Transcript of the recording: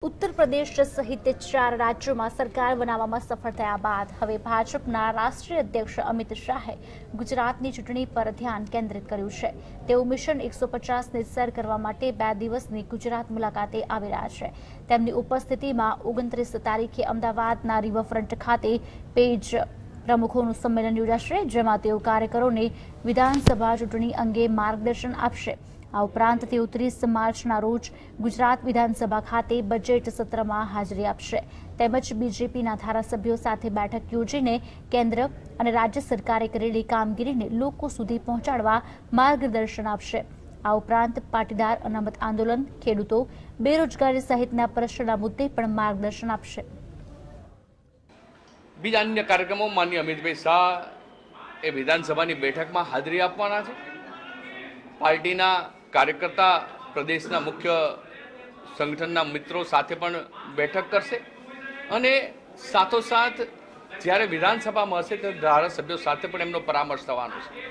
ઉત્તર પ્રદેશ સહિત 4 રાજ્યોમાં સરકાર બનાવવામાં સફળ થયા બાદ હવે ભાજપના રાષ્ટ્રીય અધ્યક્ષ અમિત શાહે ગુજરાતની ચૂંટણી પર ધ્યાન કેન્દ્રિત કર્યું છે। તેઓ મિશન 150ને સર કરવા માટે 2 દિવસની ગુજરાત મુલાકાતે આવી રહ્યા છે। તેમની ઉપસ્થિતિમાં 29 તારીખે અમદાવાદના રિવરફ્રન્ટ ખાતે પેજ પ્રમુખોનું સંમેલન યોજાશે, જેમાં તેઓ કાર્યકરોને વિધાનસભા ચૂંટણી અંગે માર્ગદર્શન આપશે। આ ઉપરાંત તેઓ 30 માર્ચના રોજ ગુજરાત વિધાનસભા ખાતે બજેટ સત્રમાં હાજરી આપશે, તેમજ બીજેપીના ધારાસભ્યો સાથે બેઠક યોજીને કેન્દ્ર અને રાજ્ય સરકારે કરેલી કામગીરીને લોકો સુધી પહોંચાડવા માર્ગદર્શન આપશે। આ ઉપરાંત પાટીદાર અનામત આંદોલન, ખેડૂતો, બેરોજગારી સહિતના પ્રશ્નના મુદ્દે પણ માર્ગદર્શન આપશે। બીજા અન્ય કાર્યક્રમો માનનીય અમિતભાઈ શાહ એ વિધાનસભાની બેઠકમાં હાજરી આપવાના છે। પાર્ટીના કાર્યકર્તા પ્રદેશના મુખ્ય સંગઠનના મિત્રો સાથે પણ બેઠક કરશે અને સાથોસાથ જ્યારે વિધાનસભામાં હશે ત્યારે ધારાસભ્યો સાથે પણ એમનો પરામર્શ થવાનો છે।